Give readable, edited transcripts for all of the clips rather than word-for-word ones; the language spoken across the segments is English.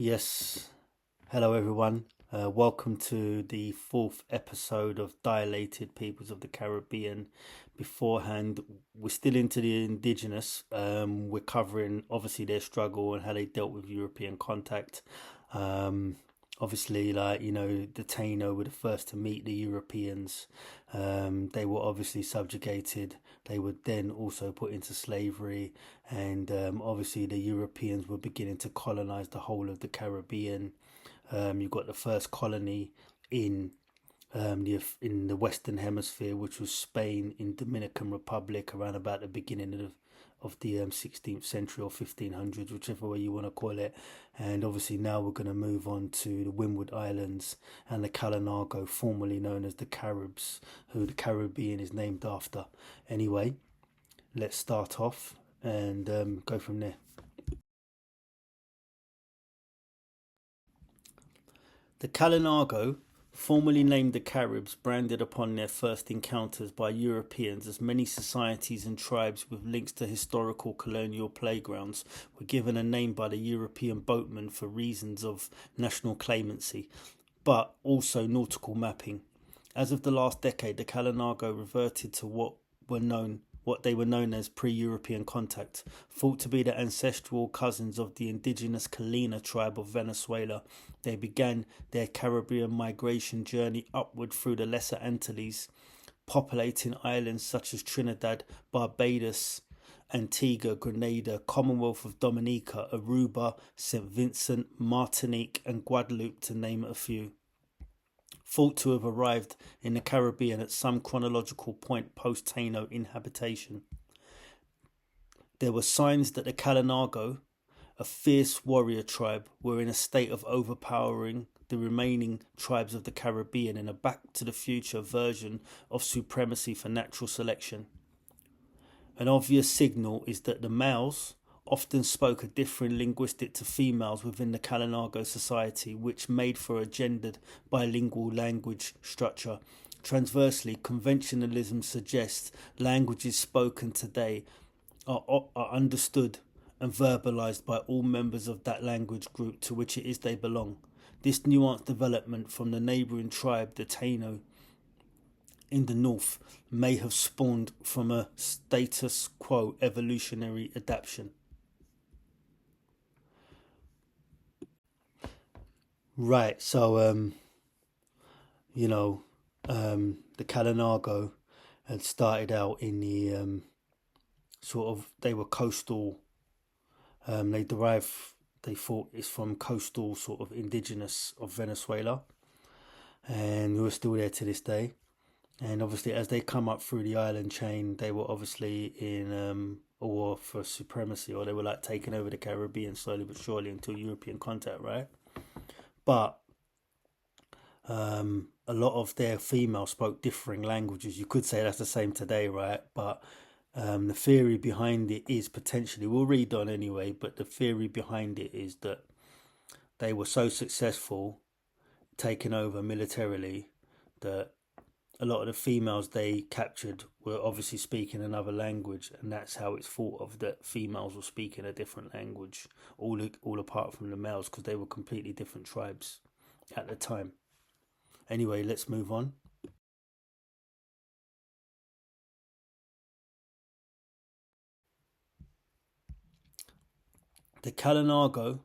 Yes, hello everyone. Welcome to the fourth episode of Dilated Peoples of the Caribbean. Beforehand, we're still into the indigenous. We're covering obviously their struggle and how they dealt with European contact. Um, Obviously, the Taino were the first to meet the Europeans. They were obviously subjugated. They were then also put into slavery, and obviously the Europeans were beginning to colonize the whole of the Caribbean. You've got the first colony in the Western Hemisphere, which was Spain in Dominican Republic around about the beginning of the 16th century or 1500s, whichever way you want to call it. And obviously now we're going to move on to the Windward Islands and the Kalinago, formerly known as the Caribs, who the Caribbean is named after. Anyway, let's start off and go from there. The Kalinago, formerly named the Caribs, branded upon their first encounters by Europeans as many societies and tribes with links to historical colonial playgrounds, were given a name by the European boatmen for reasons of national claimancy, but also nautical mapping. As of the last decade, the Kalinago reverted to what they were known as pre-European contact, thought to be the ancestral cousins of the indigenous Colonial tribe of Venezuela. They began their Caribbean migration journey upward through the Lesser Antilles, populating islands such as Trinidad, Barbados, Antigua, Grenada, Commonwealth of Dominica, Aruba, St. Vincent, Martinique, and Guadeloupe, to name a few. Thought to have arrived in the Caribbean at some chronological point post-Taino inhabitation. There were signs that the Kalinago, a fierce warrior tribe, were in a state of overpowering the remaining tribes of the Caribbean in a back-to-the-future version of supremacy for natural selection. An obvious signal is that the males often spoke a different linguistic to females within the Kalinago society, which made for a gendered bilingual language structure. Transversely, conventionalism suggests languages spoken today are understood and verbalized by all members of that language group to which it is they belong. This nuanced development from the neighboring tribe, the Taino, in the north, may have spawned from a status quo evolutionary adaptation. Right, so the Kalinago had started out in the they were coastal. They thought it's from coastal sort of indigenous of Venezuela, and who are still there to this day. And obviously, as they come up through the island chain, they were obviously in a war for supremacy, or they were like taking over the Caribbean slowly but surely until European contact, right? But a lot of their females spoke differing languages. You could say that's the same today, right? But the theory behind it is potentially, we'll read on anyway, but the theory behind it is that they were so successful taking over militarily that a lot of the females they captured were obviously speaking another language, and that's how it's thought of that females were speaking a different language, all apart from the males, because they were completely different tribes at the time. Anyway, let's move on. The Kalinago,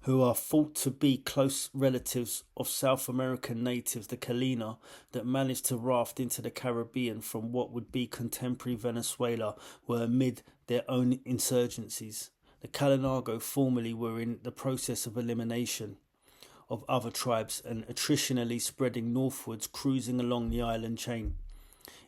who are thought to be close relatives of South American natives, the Colonial, that managed to raft into the Caribbean from what would be contemporary Venezuela, were amid their own insurgencies. The Kalinago formerly were in the process of elimination of other tribes and attritionally spreading northwards, cruising along the island chain.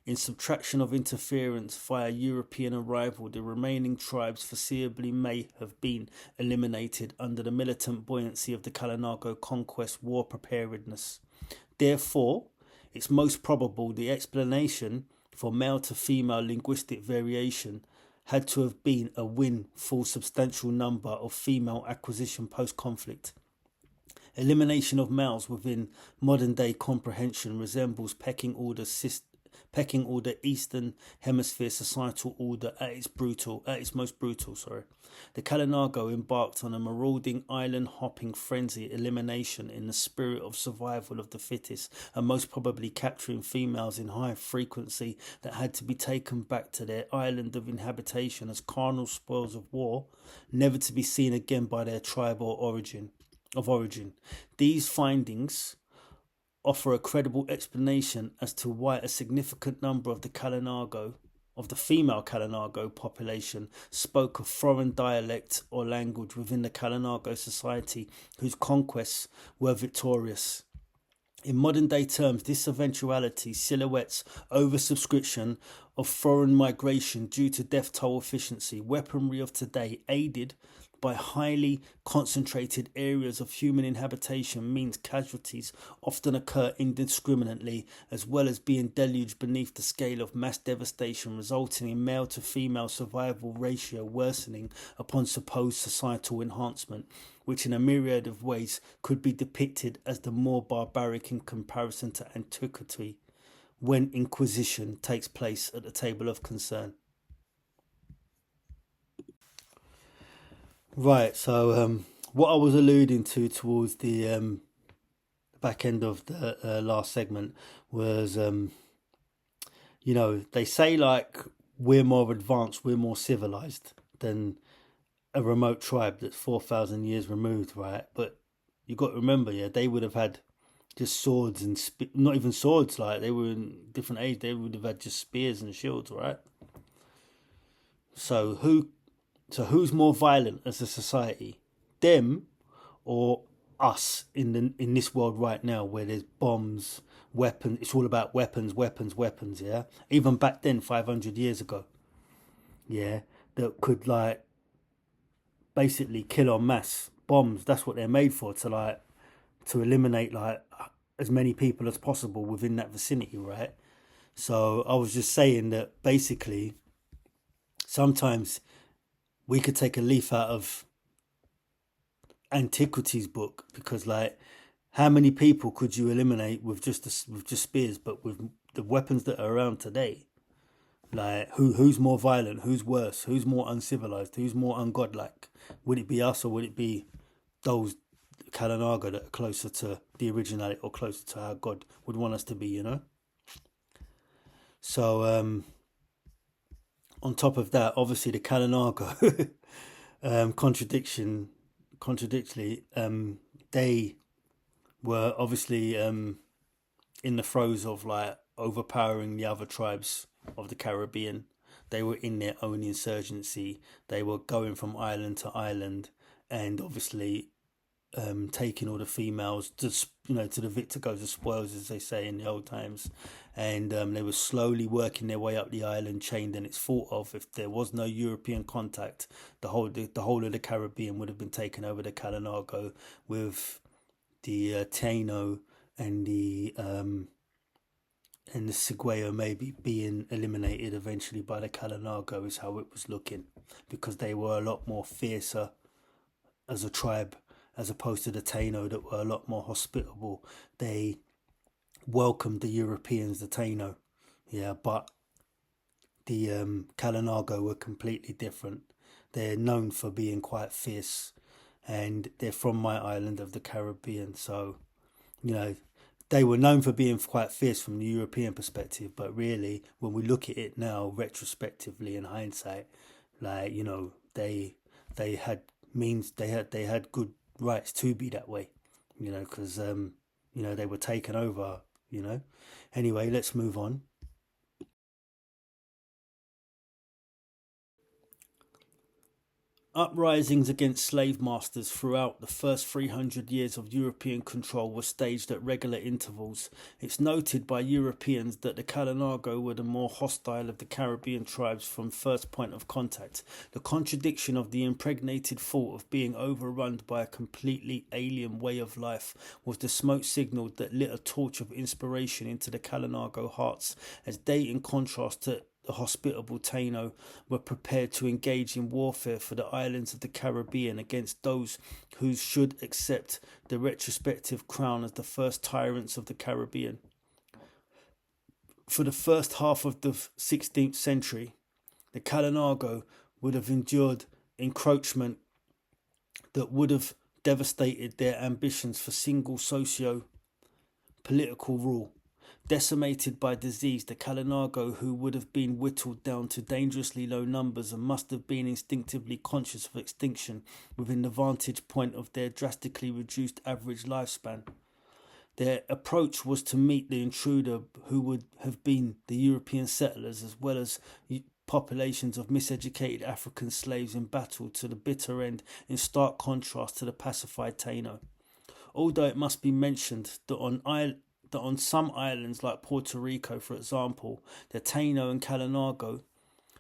In subtraction of interference via European arrival, the remaining tribes foreseeably may have been eliminated under the militant buoyancy of the Kalinago conquest war preparedness. Therefore, it's most probable the explanation for male to female linguistic variation had to have been a win for substantial number of female acquisition post-conflict. Elimination of males within modern-day comprehension resembles pecking order pecking order Eastern Hemisphere societal order at its most brutal. The Kalinago embarked on a marauding island hopping frenzy elimination in the spirit of survival of the fittest, and most probably capturing females in high frequency that had to be taken back to their island of inhabitation as carnal spoils of war, never to be seen again by their tribe or origin. These findings offer a credible explanation as to why a significant number of the female Kalinago population spoke a foreign dialect or language within the Kalinago society whose conquests were victorious. In modern day terms, this eventuality silhouettes oversubscription of foreign migration due to death toll efficiency, weaponry of today aided by highly concentrated areas of human inhabitation means casualties often occur indiscriminately, as well as being deluged beneath the scale of mass devastation, resulting in male to female survival ratio worsening upon supposed societal enhancement, which in a myriad of ways could be depicted as the more barbaric in comparison to antiquity, when inquisition takes place at the table of concern. Right, so what I was alluding to towards the back end of the last segment was, they say like we're more advanced, we're more civilized than a remote tribe that's 4,000 years removed, right? But you got to remember, they would have had just swords and not even swords, like they were in different age. They would have had just spears and shields, right? So who's more violent as a society, them or us in this world right now, where there's bombs, weapons? It's all about weapons. Yeah, even back then, 500 years ago, that could like basically kill en masse. Bombs, that's what they're made for, to eliminate like as many people as possible within that vicinity, right? So I was just saying that basically sometimes we could take a leaf out of antiquities book, because like how many people could you eliminate with just spears? But with the weapons that are around today, like who's more violent, who's worse, who's more uncivilized, who's more ungodlike? Would it be us, or would it be those Kalinago that are closer to the originality, or closer to how God would want us to be, So on top of that, obviously the Kalinago contradictorily, they were obviously in the throes of like overpowering the other tribes of the Caribbean. They were in their own insurgency. They were going from island to island, and obviously taking all the females to the victor goes the spoils, as they say in the old times. And they were slowly working their way up the island chain. And it's thought of, if there was no European contact, the whole of the Caribbean would have been taken over the Kalinago, with the Taino and the Segueo maybe being eliminated eventually by the Kalinago, is how it was looking, because they were a lot more fiercer as a tribe, as opposed to the Taino that were a lot more hospitable. They welcomed the Europeans, the Taino, but the Kalinago were completely different. They're known for being quite fierce, and they're from my island of the Caribbean, so they were known for being quite fierce from the European perspective. But really, when we look at it now retrospectively in hindsight, like they had means, they had good rights to be that way, because they were taken over. Anyway, let's move on. Uprisings against slave masters throughout the first 300 years of European control were staged at regular intervals. It's noted by Europeans that the Kalinago were the more hostile of the Caribbean tribes from first point of contact. The contradiction of the impregnated thought of being overrun by a completely alien way of life was the smoke signal that lit a torch of inspiration into the Kalinago hearts, as they, in contrast to the hospitable Taino, were prepared to engage in warfare for the islands of the Caribbean against those who should accept the retrospective crown as the first tyrants of the Caribbean. for the first half of the 16th century, the Kalinago would have endured encroachment that would have devastated their ambitions for single socio-political rule. Decimated by disease, the Kalinago, who would have been whittled down to dangerously low numbers and must have been instinctively conscious of extinction within the vantage point of their drastically reduced average lifespan. Their approach was to meet the intruder, who would have been the European settlers, as well as populations of miseducated African slaves in battle to the bitter end, in stark contrast to the pacified Taino. Although it must be mentioned that on some islands like Puerto Rico, for example, the Taino and Kalinago,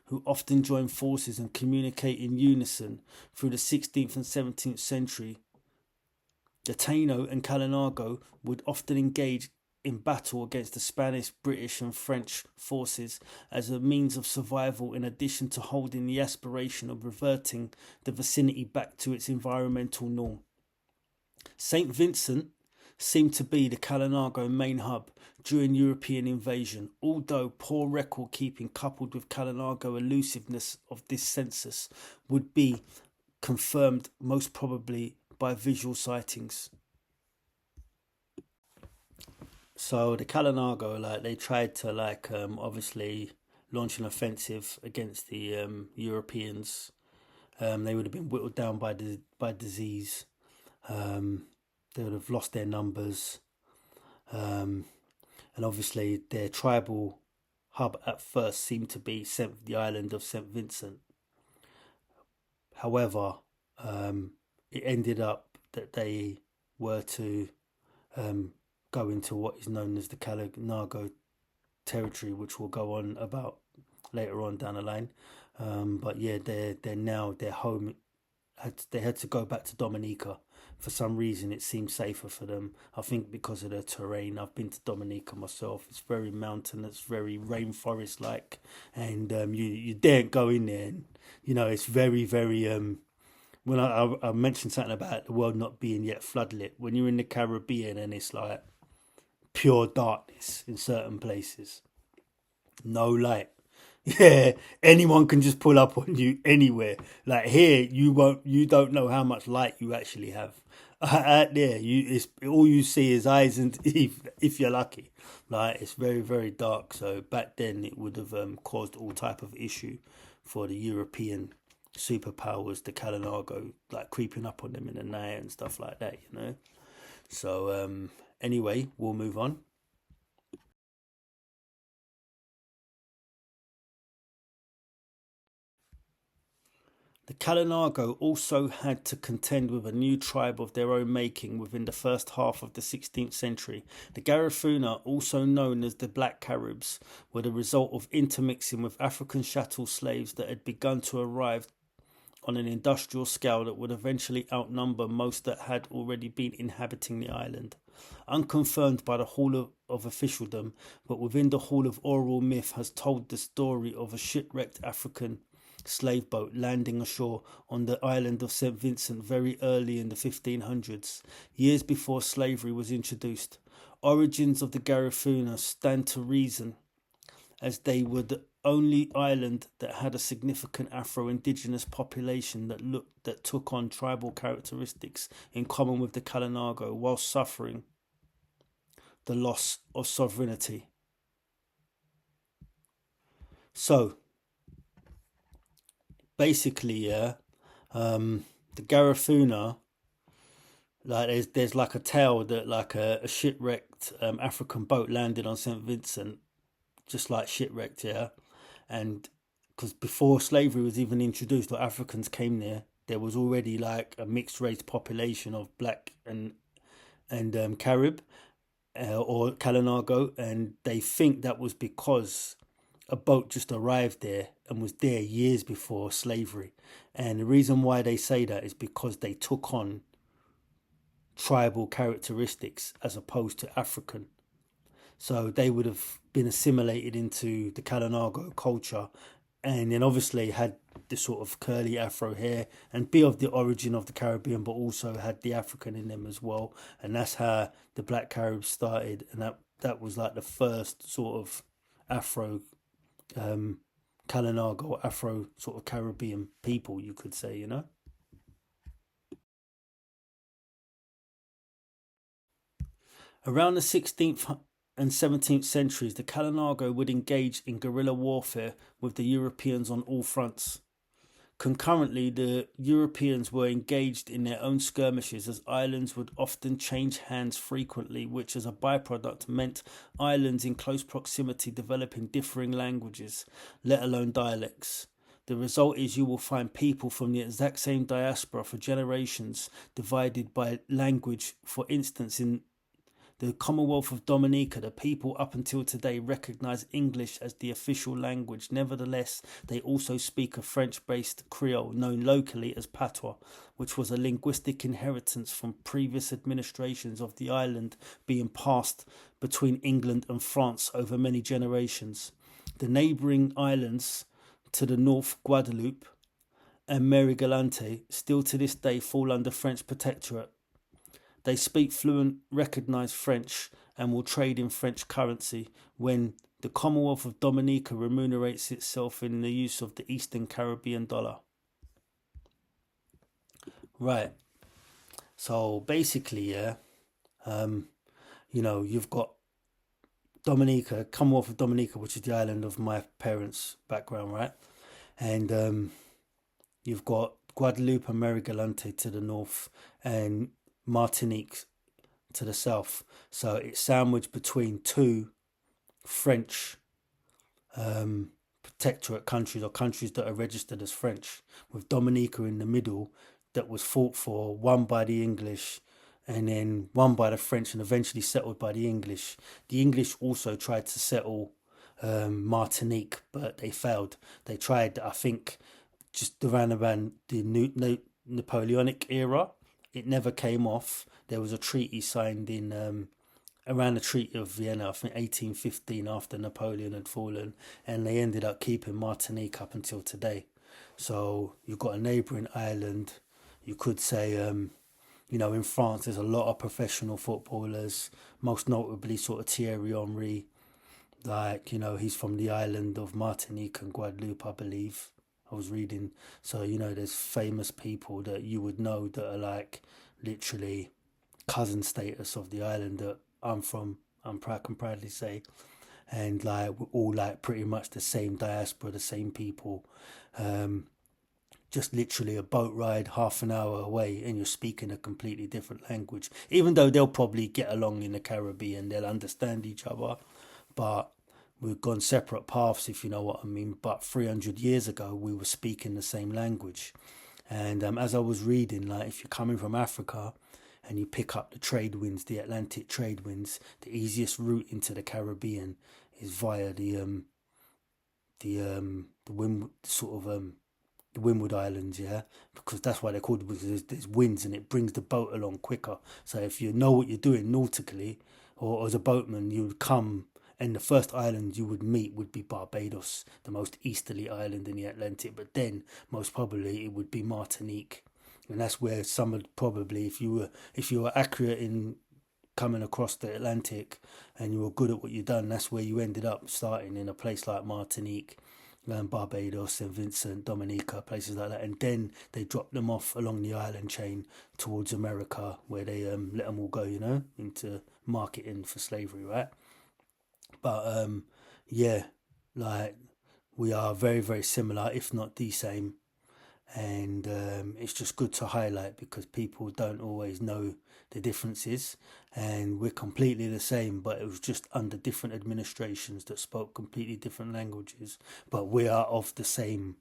who often join forces and communicate in unison through the 16th and 17th century, the Taino and Kalinago would often engage in battle against the Spanish, British and French forces as a means of survival, in addition to holding the aspiration of reverting the vicinity back to its environmental norm. St. Vincent seemed to be the Kalinago main hub during European invasion, although poor record keeping coupled with Kalinago elusiveness of this census would be confirmed most probably by visual sightings. So the Kalinago, they tried to obviously launch an offensive against the Europeans. They would have been whittled down by disease. They would have lost their numbers, and obviously their tribal hub at first seemed to be the island of St. Vincent. However, it ended up that they were to go into what is known as the Kalinago territory, which we'll go on about later on down the line. But yeah, they're now their home. They had to go back to Dominica. For some reason, it seemed safer for them. I think because of the terrain. I've been to Dominica myself. It's very mountainous, very rainforest-like, and you daren't go in there. And, it's very, very. When I mentioned something about the world not being yet floodlit, when you're in the Caribbean and it's like pure darkness in certain places, no light. Yeah, anyone can just pull up on you anywhere. Like here, you don't know how much light you actually have. Out there, it's all you see is eyes, and if you're lucky, it's very, very dark. So back then, it would have caused all type of issue for the European superpowers, the Kalinago, creeping up on them in the night and stuff like that. So anyway, we'll move on. The Kalinago also had to contend with a new tribe of their own making within the first half of the 16th century. The Garifuna, also known as the Black Caribs, were the result of intermixing with African chattel slaves that had begun to arrive on an industrial scale that would eventually outnumber most that had already been inhabiting the island. Unconfirmed by the Hall of Officialdom, but within the Hall of Oral Myth, has told the story of a shipwrecked African slave boat landing ashore on the island of St. Vincent very early in the 1500s, years before slavery was introduced. Origins of the Garifuna stand to reason, as they were the only island that had a significant Afro-Indigenous population that took on tribal characteristics in common with the Kalinago, while suffering the loss of sovereignty. So basically, the Garifuna, there's a tale that a shipwrecked African boat landed on St. Vincent, just shipwrecked, and because before slavery was even introduced or Africans came there was already a mixed race population of black and Carib or Kalinago, and they think that was because a boat just arrived there and was there years before slavery. And the reason why they say that is because they took on tribal characteristics as opposed to African. So they would have been assimilated into the Kalinago culture, and then obviously had the sort of curly afro hair and be of the origin of the Caribbean, but also had the African in them as well. And that's how the Black Caribs started, and that was the first sort of Afro Kalinago, Afro sort of Caribbean people, you could say, you know. Around the 16th and 17th centuries, the Kalinago would engage in guerrilla warfare with the Europeans on all fronts. Concurrently, the Europeans were engaged in their own skirmishes, as islands would often change hands frequently, which as a byproduct meant islands in close proximity developing differing languages, let alone dialects. The result is you will find people from the exact same diaspora for generations divided by language. For instance, in the Commonwealth of Dominica, the people up until today recognise English as the official language. Nevertheless, they also speak a French-based Creole known locally as patois, which was a linguistic inheritance from previous administrations of the island being passed between England and France over many generations. The neighbouring islands to the north, Guadeloupe and Marie-Galante, still to this day fall under French protectorate. They speak fluent recognised French and will trade in French currency when the Commonwealth of Dominica remunerates itself in the use of the Eastern Caribbean dollar. Right. So basically, yeah, you've got Dominica, Commonwealth of Dominica, which is the island of my parents' background, right? And you've got Guadeloupe and Marie-Galante to the north, and Martinique to the south. So it's sandwiched between two French protectorate countries, or countries that are registered as French, with Dominica in the middle, that was fought for, won by the English and then won by the French and eventually settled by the English. The English also tried to settle Martinique, but they failed. They tried, I think, just around the Napoleonic era. It never came off. There was a treaty signed in around the Treaty of Vienna, I think 1815, after Napoleon had fallen, and they ended up keeping Martinique up until today. So you've got a neighbouring island. You could say, in France, there's a lot of professional footballers, most notably sort of Thierry Henry. Like, he's from the island of Martinique and Guadeloupe, I believe. I was reading. So, there's famous people that you would know that are like literally cousin status of the island that I'm from, can proudly say. And like, we're all like pretty much the same diaspora, the same people. Just literally a boat ride, half an hour away, and you're speaking a completely different language. Even though they'll probably get along in the Caribbean, they'll understand each other. But we've gone separate paths, if you know what I mean. But 300 years ago, we were speaking the same language. And as I was reading, like, if you're coming from Africa and you pick up the trade winds, the Atlantic trade winds, the easiest route into the Caribbean is via the Windward Islands, yeah, because that's why they're called, because there's winds and it brings the boat along quicker. So if you know what you're doing nautically, or as a boatman, you would come, and the first island you would meet would be Barbados, the most easterly island in the Atlantic. But then most probably it would be Martinique, and that's where some would probably, if you were accurate in coming across the Atlantic and you were good at what you've done, that's where you ended up starting, in a place like Martinique, Barbados, St. Vincent, Dominica, places like that. And then they dropped them off along the island chain towards America, where they let them all go, into marketing for slavery, right? But yeah, like, we are very, very similar, if not the same. And it's just good to highlight, because people don't always know the differences, and we're completely the same, but it was just under different administrations that spoke completely different languages. But we are of the same,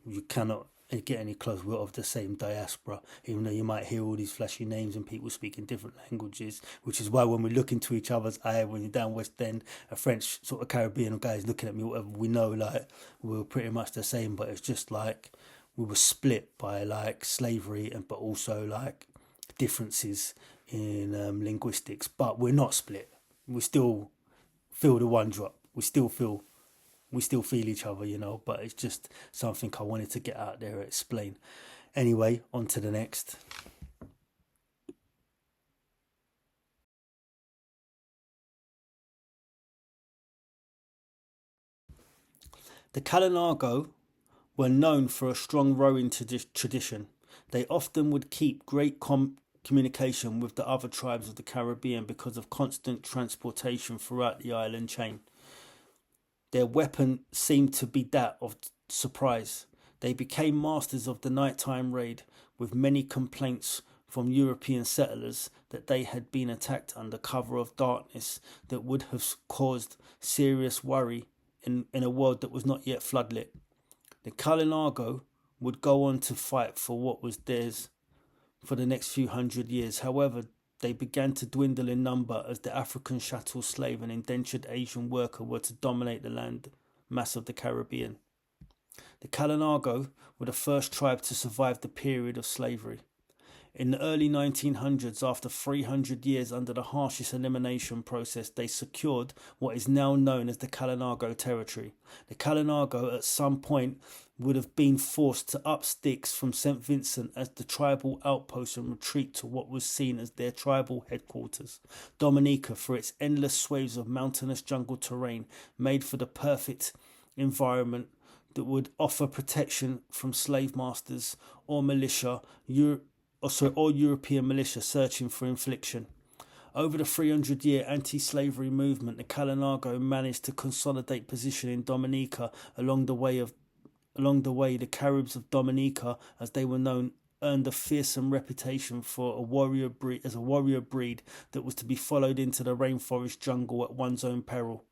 you cannot get any close, we're of the same diaspora, even though you might hear all these flashy names and people speaking different languages, which is why when we look into each other's eye, when you're down West End, a French sort of Caribbean guy is looking at me, whatever, we know like we're pretty much the same. But it's just like we were split by like slavery, and but also like differences in linguistics. But we're not split. We still feel the one drop. We still feel each other, But it's just something I wanted to get out there and explain. Anyway, on to the next. The Kalinago were known for a strong rowing tradition. They often would keep great communication with the other tribes of the Caribbean because of constant transportation throughout the island chain. Their weapon seemed to be that of surprise. They became masters of the nighttime raid, with many complaints from European settlers that they had been attacked under cover of darkness that would have caused serious worry in a world that was not yet floodlit. The Kalinago would go on to fight for what was theirs for the next few hundred years. However, they began to dwindle in number as the African chattel slave and indentured Asian worker were to dominate the land mass of the Caribbean. The Kalinago were the first tribe to survive the period of slavery. In the early 1900s, after 300 years under the harshest elimination process, they secured what is now known as the Kalinago territory. The Kalinago at some point would have been forced to up sticks from St. Vincent as the tribal outpost and retreat to what was seen as their tribal headquarters. Dominica, for its endless swathes of mountainous jungle terrain, made for the perfect environment that would offer protection from slave masters or militia, or European militia searching for infliction. Over the 300-year anti-slavery movement, the Kalinago managed to consolidate position in Dominica. Along the way, the Caribs of Dominica, as they were known, earned a fearsome reputation for a warrior breed that was to be followed into the rainforest jungle at one's own peril.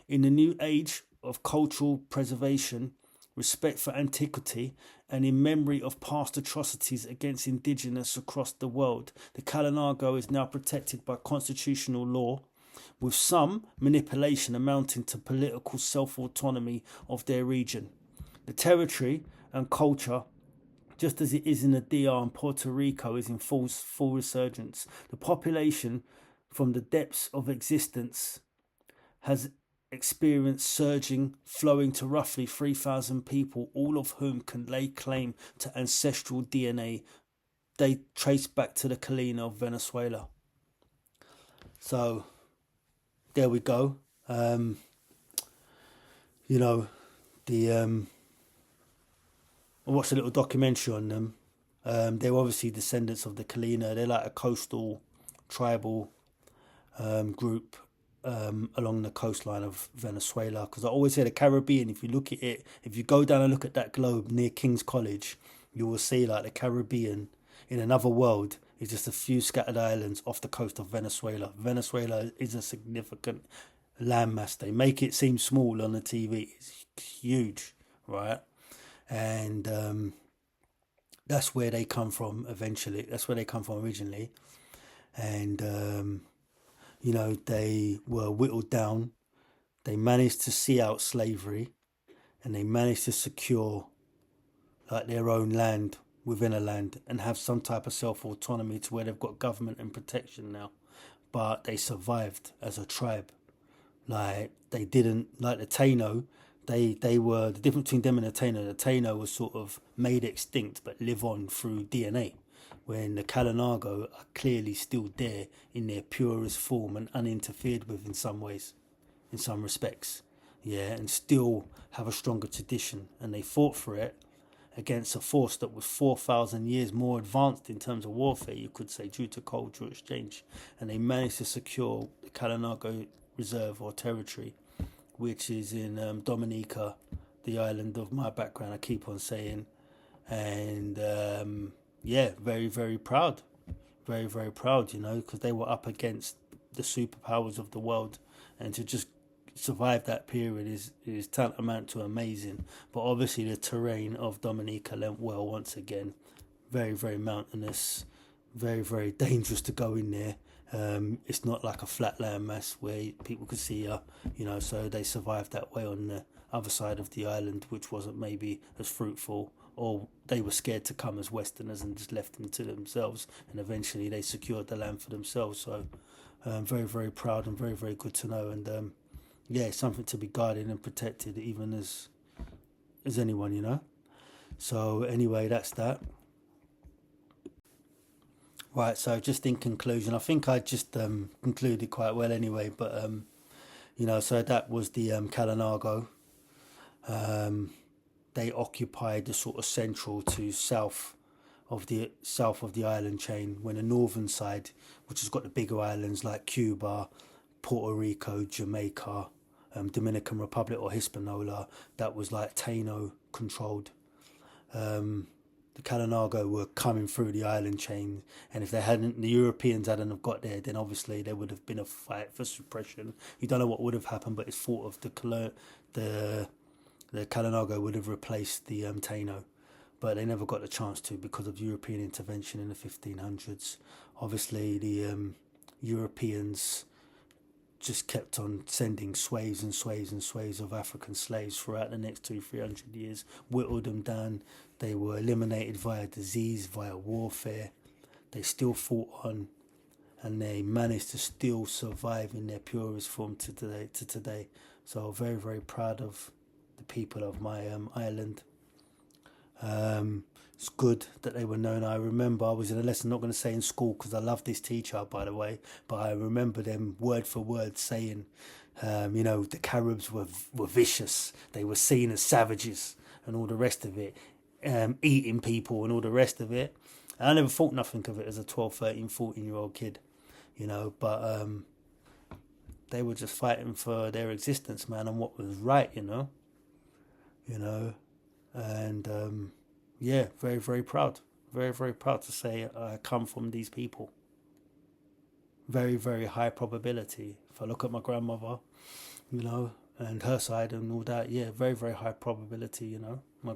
In the new age of cultural preservation, respect for antiquity, and in memory of past atrocities against indigenous across the world, the Kalinago is now protected by constitutional law, with some manipulation amounting to political self-autonomy of their region. The territory and culture, just as it is in the DR and Puerto Rico, is in full resurgence. The population, from the depths of existence, has experienced surging, flowing to roughly 3,000 people, all of whom can lay claim to ancestral DNA they trace back to the Colonial of Venezuela. So there we go. I watched a little documentary on them. They're obviously descendants of the Colonial. They're like a coastal tribal group along the coastline of Venezuela, because I always say the Caribbean, if you look at it, if you go down and look at that globe near King's College, you will see like the Caribbean in another world is just a few scattered islands off the coast of Venezuela. Venezuela is a significant landmass. They make it seem small on the TV. It's huge, right? And that's where they come from eventually. That's where they come from originally. And they were whittled down. They managed to see out slavery, and they managed to secure like their own land within a land and have some type of self-autonomy to where they've got government and protection now. But they survived as a tribe. Like they didn't, like the Taino, they were, the difference between them and the Taino was sort of made extinct but live on through DNA. When the Kalinago are clearly still there in their purest form and uninterfered with in some ways, in some respects, and still have a stronger tradition. And they fought for it against a force that was 4,000 years more advanced in terms of warfare, you could say, due to cultural exchange. And they managed to secure the Kalinago Reserve or territory, which is in Dominica, the island of my background, I keep on saying. And very, very proud. Very, very proud, because they were up against the superpowers of the world. And to just survive that period is tantamount to amazing. But obviously the terrain of Dominica lent well once again. Very, very mountainous. Very, very dangerous to go in there. It's not like a flat land mass where people could see you, so they survived that way on the other side of the island, which wasn't maybe as fruitful, or they were scared to come as Westerners and just left them to themselves, and eventually they secured the land for themselves. So very, very proud and very, very good to know. And it's something to be guarded and protected, even as anyone, So anyway, that's that. Right, so just in conclusion, I think I just concluded quite well anyway, but so that was the Kalinago. They occupied the sort of central to south of the island chain, when the northern side, which has got the bigger islands like Cuba, Puerto Rico, Jamaica, Dominican Republic or Hispaniola, that was like Taino controlled. The Kalinago were coming through the island chain, and if the Europeans hadn't have got there, then obviously there would have been a fight for suppression. You don't know what would have happened, but it's thought of the Kalinago would have replaced the Taino, but they never got the chance to because of European intervention in the 1500s. Obviously, the Europeans just kept on sending sways and sways and sways of African slaves throughout the next 200-300 years, whittled them down. They were eliminated via disease, via warfare. They still fought on, and they managed to still survive in their purest form to today. So very, very proud of the people of my island. It's good that they were known. I remember I was in a lesson, not going to say in school because I love this teacher, by the way, but I remember them word for word saying, the Caribs were vicious. They were seen as savages and all the rest of it, eating people and all the rest of it. And I never thought nothing of it as a 12, 13, 14-year-old kid, but they were just fighting for their existence, man, and what was right, and very, very proud. Very, very proud to say I come from these people. Very, very high probability. If I look at my grandmother, and her side and all that, very, very high probability, My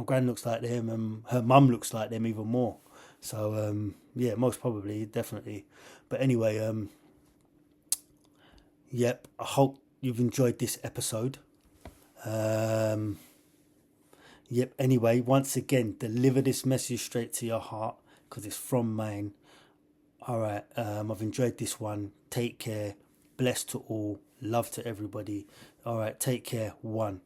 grand looks like them, and her mum looks like them even more. So, most probably, definitely. But anyway, I hope you've enjoyed this episode. Anyway, once again, deliver this message straight to your heart because it's from mine. All right, I've enjoyed this one. Take care. Blessed to all. Love to everybody. All right, take care. 1.